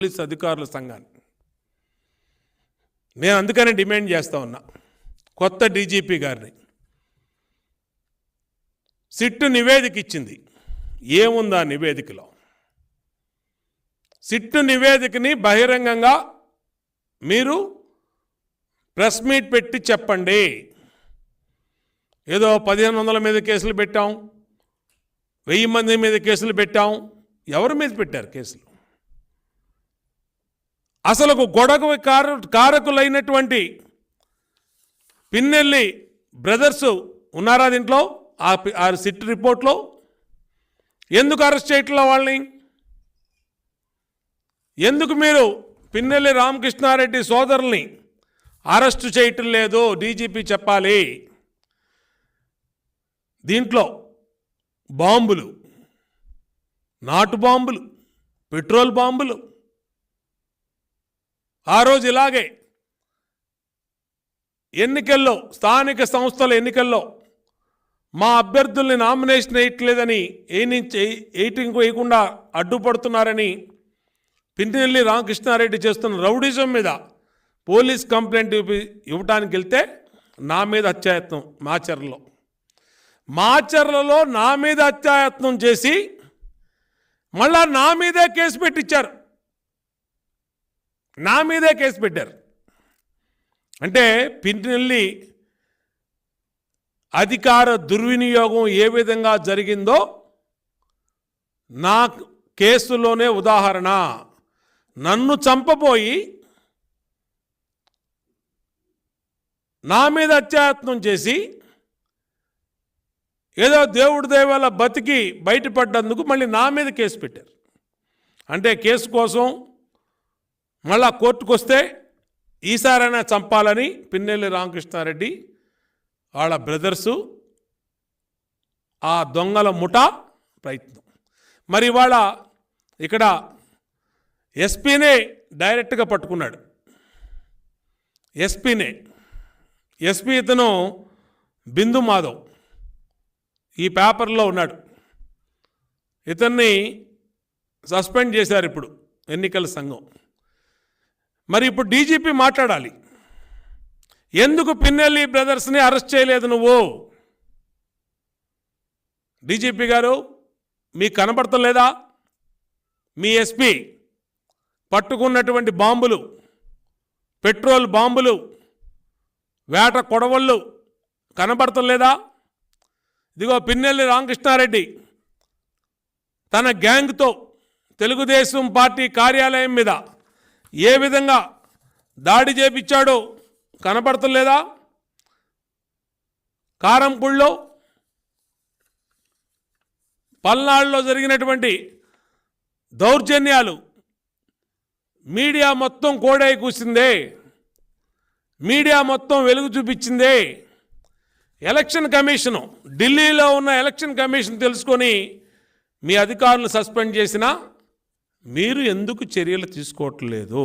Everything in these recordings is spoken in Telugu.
పోలీస్ అధికారుల సంఘాన్ని నేను అందుకనే డిమాండ్ చేస్తా ఉన్నా. కొత్త డీజీపీ గారిని సిట్టు నివేదిక ఇచ్చింది. ఏముందా నివేదికలో? సిట్టు నివేదికని బహిరంగంగా మీరు ప్రెస్ మీట్ పెట్టి చెప్పండి. ఏదో 1500 మీద కేసులు పెట్టాం, 1000 మంది మీద కేసులు పెట్టాం. ఎవరి మీద పెట్టారు కేసులు? అసలు గొడవ కారకులైనటువంటి పిన్నెల్లి బ్రదర్స్ ఉన్నారా దీంట్లో? ఆ సిట్ రిపోర్ట్లో ఎందుకు అరెస్ట్ చేయట్లా వాళ్ళని? ఎందుకు మీరు పిన్నెల్లి రామకృష్ణారెడ్డి సోదరుల్ని అరెస్టు చేయటం లేదు? డీజీపీ చెప్పాలి. దీంట్లో బాంబులు, నాటు బాంబులు, పెట్రోల్ బాంబులు. ఆ రోజు ఇలాగే ఎన్నికల్లో, స్థానిక సంస్థల ఎన్నికల్లో మా అభ్యర్థుల్ని నామినేషన్ వేయట్లేదని వేయకుండా అడ్డుపడుతున్నారని పిన్నెల్లి రామకృష్ణారెడ్డి చేస్తున్న రౌడిజం మీద పోలీస్ కంప్లైంట్ ఇవ్వటానికి వెళ్తే నా మీద హత్యాయత్నం మాచర్లలో నా మీద హత్యాయత్నం చేసి మళ్ళా నా మీదే కేసు పెట్టించారు. నా మీదే కేసు పెట్టారు. అంటే పిన్నెల్లి అధికార దుర్వినియోగం ఏ విధంగా జరిగిందో నా కేసులోనే ఉదాహరణ. నన్ను చంపబోయి నా మీద హత్యాయత్నం చేసి ఏదో దేవుడి దయవల్ల బతికి బయటపడ్డందుకు మళ్ళీ నా మీద కేసు పెట్టారు. అంటే కేసు కోసం మళ్ళా కోర్టుకు వస్తే ఈసారైనా చంపాలని పిన్నెల్లి రామకృష్ణారెడ్డి వాళ్ళ బ్రదర్సు, ఆ దొంగల ముఠా ప్రయత్నం. మరి ఇవాళ ఇక్కడ ఎస్పీనే డైరెక్ట్గా పట్టుకున్నాడు. ఎస్పీ ఇతను బిందు మాధవ్ ఈ పేపర్లో ఉన్నాడు. ఇతన్ని సస్పెండ్ చేశారు ఇప్పుడు ఎన్నికల సంఘం. మరి ఇప్పుడు డీజీపీ మాట్లాడాలి. ఎందుకు పిన్నెల్లి బ్రదర్స్ని అరెస్ట్ చేయలేదు నువ్వు? డీజీపీ గారు మీకు కనబడతలేదా? మీ ఎస్పీ పట్టుకున్నటువంటి బాంబులు, పెట్రోల్ బాంబులు, వేట కొడవళ్ళు కనబడతలేదా? ఇదిగో పిన్నెల్లి రామకృష్ణారెడ్డి తన గ్యాంగ్తో తెలుగుదేశం పార్టీ కార్యాలయం మీద ఏ విధంగా దాడి చేపించాడో కనబడతలేదా? కారంపూడిలో, పల్నాడులో జరిగినటువంటి దౌర్జన్యాలు మీడియా మొత్తం కోడై కూసిందే. మీడియా మొత్తం వెలుగు చూపించిందే. ఎలక్షన్ కమిషను, ఢిల్లీలో ఉన్న ఎలక్షన్ కమిషన్ తెలుసుకొని మీ అధికారులు సస్పెండ్ చేసినా మీరు ఎందుకు చర్యలు తీసుకోవట్లేదు?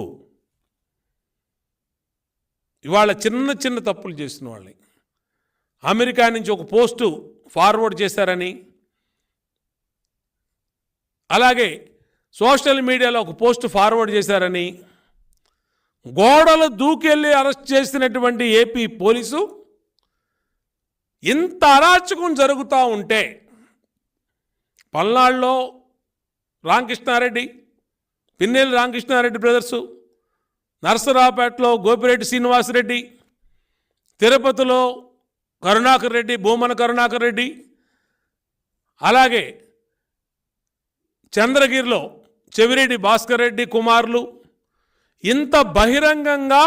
ఇవాళ చిన్న చిన్న తప్పులు చేసిన వాళ్ళని అమెరికా నుంచి ఒక పోస్టు ఫార్వర్డ్ చేశారని, అలాగే సోషల్ మీడియాలో ఒక పోస్ట్ ఫార్వర్డ్ చేశారని, గోడలు దూకెళ్ళి అరెస్ట్ చేసినటువంటి ఏపీ పోలీసు ఇంత అరాచకం జరుగుతూ ఉంటే, పల్నాడులో రామకృష్ణారెడ్డి, పిన్నెల్లి రామకృష్ణారెడ్డి బ్రదర్సు, నరసరావుపేటలో గోపిరెడ్డి శ్రీనివాసరెడ్డి, తిరుపతిలో కరుణాకర్ రెడ్డి, భూమన కరుణాకర్ రెడ్డి, అలాగే చంద్రగిరిలో చెవిరెడ్డి భాస్కర్ రెడ్డి కుమారులు, ఇంత బహిరంగంగా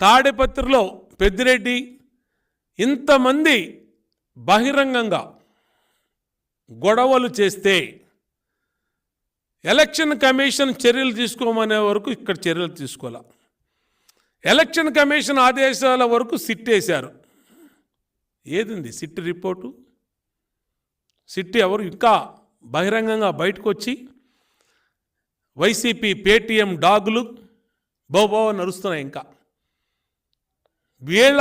తాడిపత్రిలో పెద్దిరెడ్డి, ఇంతమంది బహిరంగంగా గొడవలు చేస్తే ఎలక్షన్ కమిషన్ చర్యలు తీసుకోమనే వరకు ఇక్కడ చర్యలు తీసుకోలే. ఎలక్షన్ కమిషన్ ఆదేశాల వరకు సిట్ వేశారు. ఏదింది సిట్ రిపోర్టు? సిట్ ఎవరు ఇంకా బహిరంగంగా బయటకు వచ్చి వైసీపీ పేటీఎం డాగులు బోబో నడుస్తున్నాయి. ఇంకా వీళ్ళ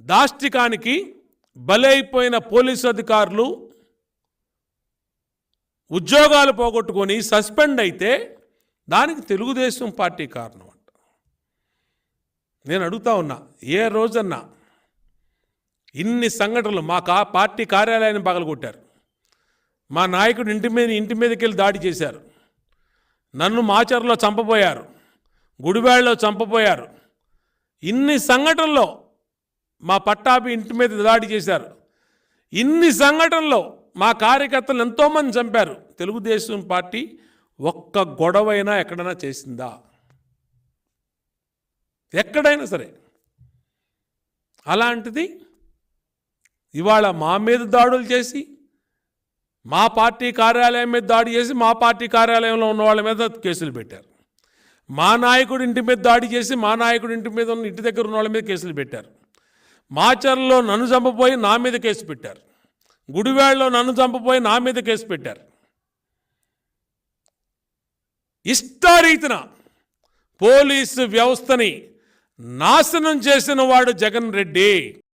దాష్టికానికి బలైపోయిన పోలీసు అధికారులు ఉద్యోగాలు పోగొట్టుకొని సస్పెండ్ అయితే దానికి తెలుగుదేశం పార్టీ కారణం అంట. నేను అడుగుతా ఉన్నా, ఏ రోజన్నా ఇన్ని సంఘటనలు మా పార్టీ కార్యాలయాన్ని పగలగొట్టారు, మా నాయకుడు ఇంటి మీదకి వెళ్ళి దాడి చేశారు, నన్ను మాచర్లో చంపబోయారు, గుడివాడలో చంపబోయారు, ఇన్ని సంఘటనల్లో మా పట్టాభి ఇంటి మీద దాడి చేశారు, ఇన్ని సంఘటనల్లో మా కార్యకర్తలు ఎంతోమంది చంపారు. తెలుగుదేశం పార్టీ ఒక్క గొడవైనా ఎక్కడైనా చేసిందా? ఎక్కడైనా సరే. అలాంటిది ఇవాళ మా మీద దాడులు చేసి, మా పార్టీ కార్యాలయం మీద దాడి చేసి, మా పార్టీ కార్యాలయంలో ఉన్న వాళ్ళ మీద కేసులు పెట్టారు. మా నాయకుడి ఇంటి మీద దాడి చేసి, మా నాయకుడి ఇంటి మీద ఉన్న ఇంటి దగ్గర ఉన్న వాళ్ళ మీద కేసులు పెట్టారు. మాచర్లో నన్ను చంపపోయి నా మీద కేసు పెట్టారు. గుడివాడలో నన్ను చంపపోయి నా మీద కేసు పెట్టారు. ఇష్టారీతిన పోలీసు వ్యవస్థని నాశనం చేసిన వాడు జగన్ రెడ్డి.